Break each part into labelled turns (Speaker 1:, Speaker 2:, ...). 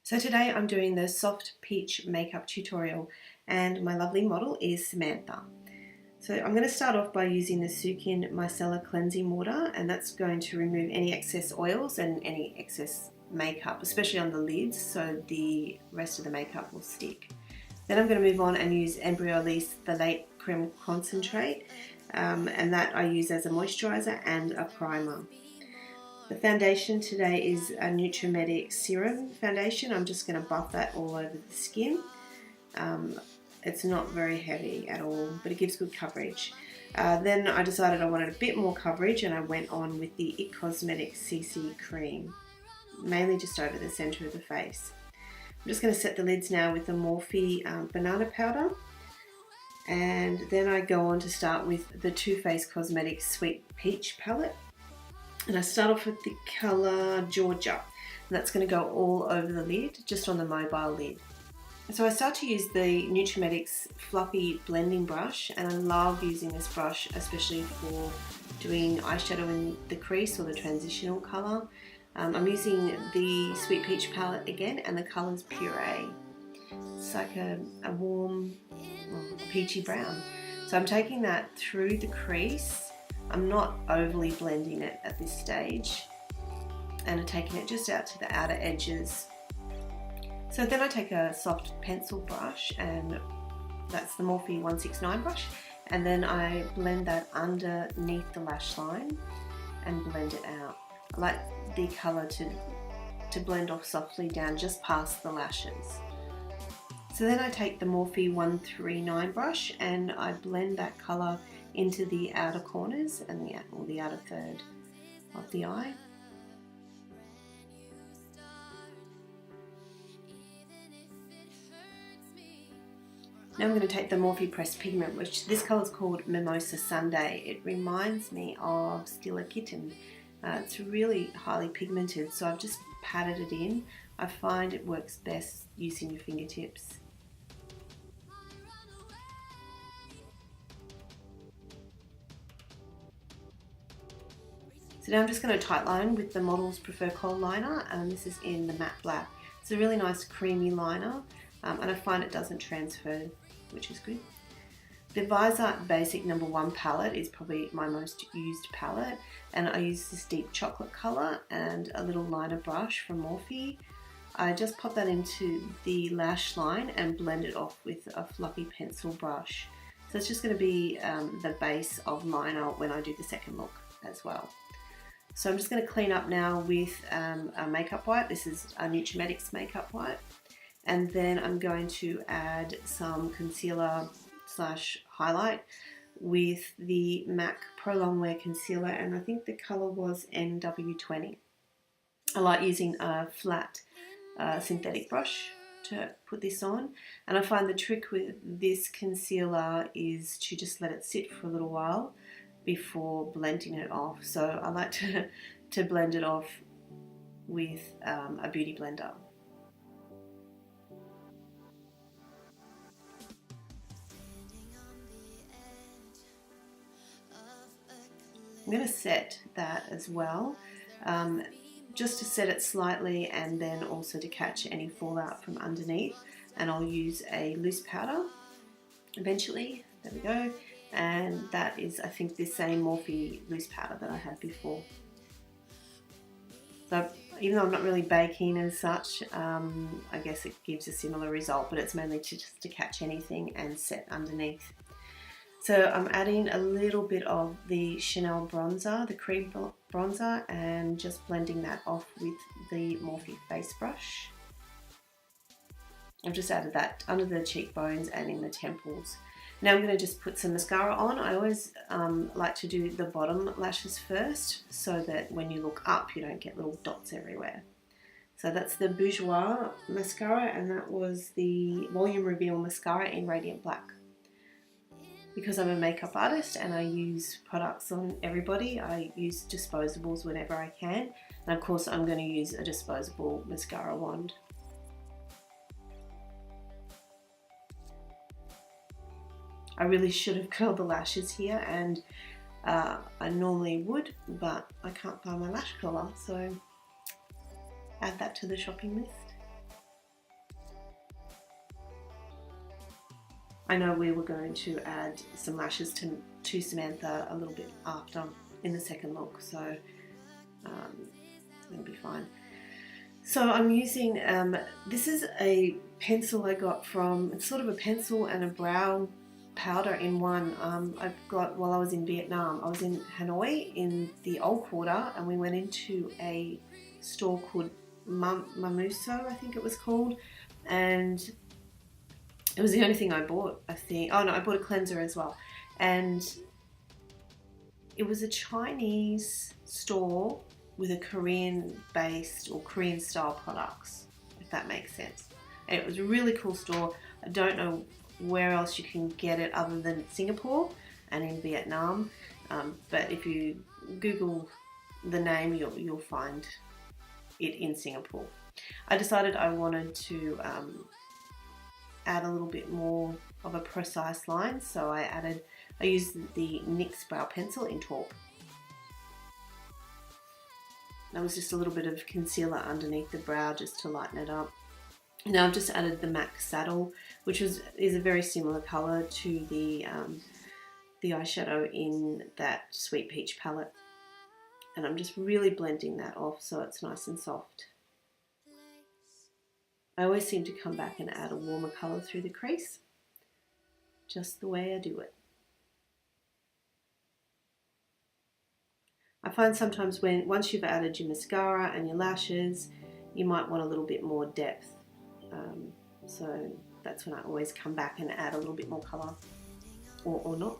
Speaker 1: So today I'm doing the soft peach makeup tutorial and my lovely model is Samantha. So I'm going to start off by using the Sukin Micellar cleansing water, and that's going to remove any excess oils and any excess makeup, especially on the lids, so the rest of the makeup will stick. Then I'm going to move on and use Embryolisse, the Lait Creme concentrate, and that I use as a moisturizer and a primer. The foundation today is a Nutrimetics Serum foundation. I'm just going to buff that all over the skin. It's not very heavy at all, but it gives good coverage. Then I decided I wanted a bit more coverage and I went on with the IT Cosmetics CC Cream, mainly just over the centre of the face. I'm just going to set the lids now with the Morphe banana powder, and then I go on to start with the Too Faced Cosmetics Sweet Peach palette. And I start off with the colour Georgia, and that's going to go all over the lid, just on the mobile lid. So I start to use the Nutrimetics fluffy blending brush, and I love using this brush especially for doing eyeshadow in the crease or the transitional colour. I'm using the Sweet Peach palette again, and the colour's Puree. It's like a warm peachy brown. So I'm taking that through the crease. I'm not overly blending it at this stage, and I'm taking it just out to the outer edges. So then I take a soft pencil brush, and that's the Morphe M169 brush, and then I blend that underneath the lash line and blend it out. I like the colour to blend off softly down just past the lashes. So then I take the Morphe M139 brush and I blend that colour into the outer corners and the outer third of the eye. Now I'm going to take the Morphe Pressed Pigment, which this colour is called Mimosa Sunday. It reminds me of Still a Kitten. It's really highly pigmented, so I've just patted it in. I find it works best using your fingertips. So now I'm just going to tightline with the Models Prefer Kohl liner, and this is in the matte black. It's a really nice creamy liner, and I find it doesn't transfer, which is good. The Visor Basic No. 1 palette is probably my most used palette, and I use this deep chocolate colour and a little liner brush from Morphe. I just pop that into the lash line and blend it off with a fluffy pencil brush. So it's just going to be the base of liner when I do the second look as well. So I'm just going to clean up now with a makeup wipe. This is a Nutrimetics makeup wipe. And then I'm going to add some concealer / highlight with the MAC Pro Longwear concealer, and I think the colour was NW20. I like using a flat synthetic brush to put this on, and I find the trick with this concealer is to just let it sit for a little while before blending it off. So I like to blend it off with a beauty blender. I'm going to set that as well, just to set it slightly and then also to catch any fallout from underneath, and I'll use a loose powder eventually. There we go. And that is, I think, the same Morphe loose powder that I had before. So even though I'm not really baking as such, I guess it gives a similar result, but it's mainly just to catch anything and set underneath. So I'm adding a little bit of the Chanel bronzer, the cream bronzer, and just blending that off with the Morphe face brush. I've just added that under the cheekbones and in the temples. Now I'm going to just put some mascara on. I always like to do the bottom lashes first, so that when you look up you don't get little dots everywhere. So that's the Bourjois mascara, and that was the Volume Reveal mascara in Radiant Black. Because I'm a makeup artist and I use products on everybody, I use disposables whenever I can. And of course I'm going to use a disposable mascara wand. I really should have curled the lashes here, and I normally would, but I can't find my lash curler, so add that to the shopping list. I know we were going to add some lashes to Samantha a little bit after in the second look, so it'll be fine. So I'm using, this is a pencil I got from, it's sort of a pencil and a brow powder in one. I got while I was in Vietnam. I was in Hanoi in the old quarter, and we went into a store called Mimosa, I think it was called, and it was the only thing I bought, I think. Oh no, I bought a cleanser as well. And it was a Chinese store with a Korean based or Korean style products, if that makes sense. And it was a really cool store. I don't know where else you can get it other than Singapore and in Vietnam. But if you Google the name, you'll find it in Singapore. I decided I wanted to add a little bit more of a precise line, so I used the NYX brow pencil in taupe. That was just a little bit of concealer underneath the brow just to lighten it up. Now I've just added the MAC Saddle, which is a very similar colour to the eyeshadow in that Sweet Peach palette. And I'm just really blending that off so it's nice and soft. I always seem to come back and add a warmer colour through the crease, just the way I do it. I find sometimes once you've added your mascara and your lashes, you might want a little bit more depth. So that's when I always come back and add a little bit more colour, or not.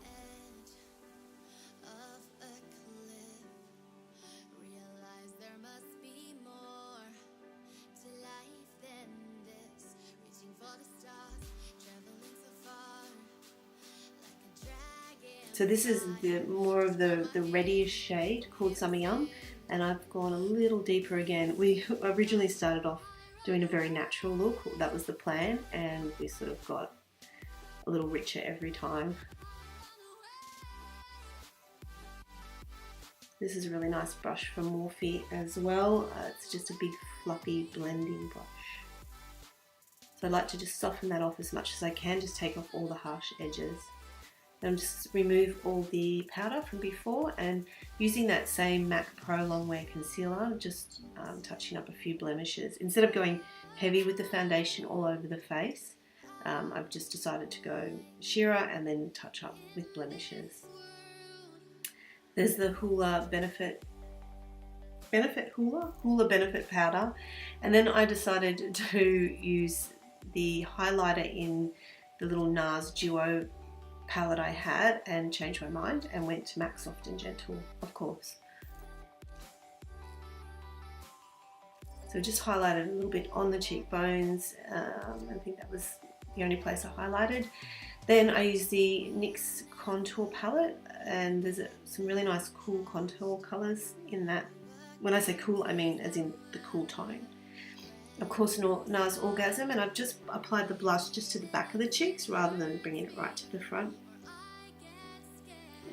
Speaker 1: So this is more of the reddish shade called Summer Yum, and I've gone a little deeper again. We originally started off doing a very natural look, that was the plan, and we sort of got a little richer every time. This is a really nice brush from Morphe as well. It's just a big fluffy blending brush. So I like to just soften that off as much as I can, just take off all the harsh edges. And just remove all the powder from before, and using that same MAC Pro Longwear concealer, just touching up a few blemishes. Instead of going heavy with the foundation all over the face, I've just decided to go sheerer and then touch up with blemishes. There's the Hoola Benefit powder, and then I decided to use the highlighter in the little NARS Duo palette I had and changed my mind and went to MAC Soft and Gentle, of course. So just highlighted a little bit on the cheekbones. I think that was the only place I highlighted. Then I used the NYX contour palette, and there's some really nice cool contour colours in that. When I say cool, I mean as in the cool tone. Of course, NARS Orgasm, and I've just applied the blush just to the back of the cheeks rather than bringing it right to the front.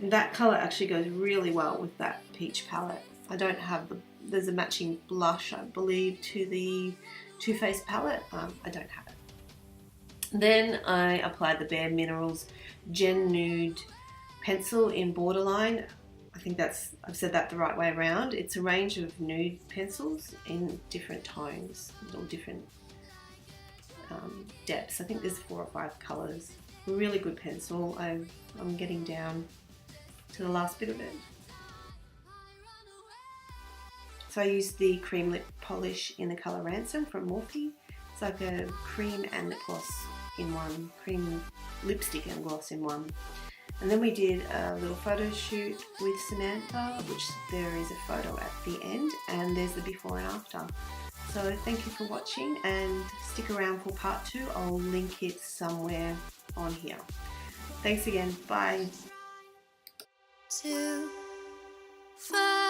Speaker 1: And that colour actually goes really well with that peach palette. I don't have there's a matching blush, I believe, to the Too Faced palette. I don't have it. Then I applied the Bare Minerals Gen Nude pencil in Borderline. I think I've said that the right way around. It's a range of nude pencils in different tones, or different depths. I think there's 4 or 5 colours. Really good pencil. I'm getting down to the last bit of it. So I used the cream lip polish in the colour Ransom from Morphe. It's like a cream and lip gloss in one, cream lipstick and gloss in one. And then we did a little photo shoot with Samantha, which there is a photo at the end, and there's the before and after. So thank you for watching, and stick around for part 2. I'll link it somewhere on here. Thanks again. Bye. 2, 5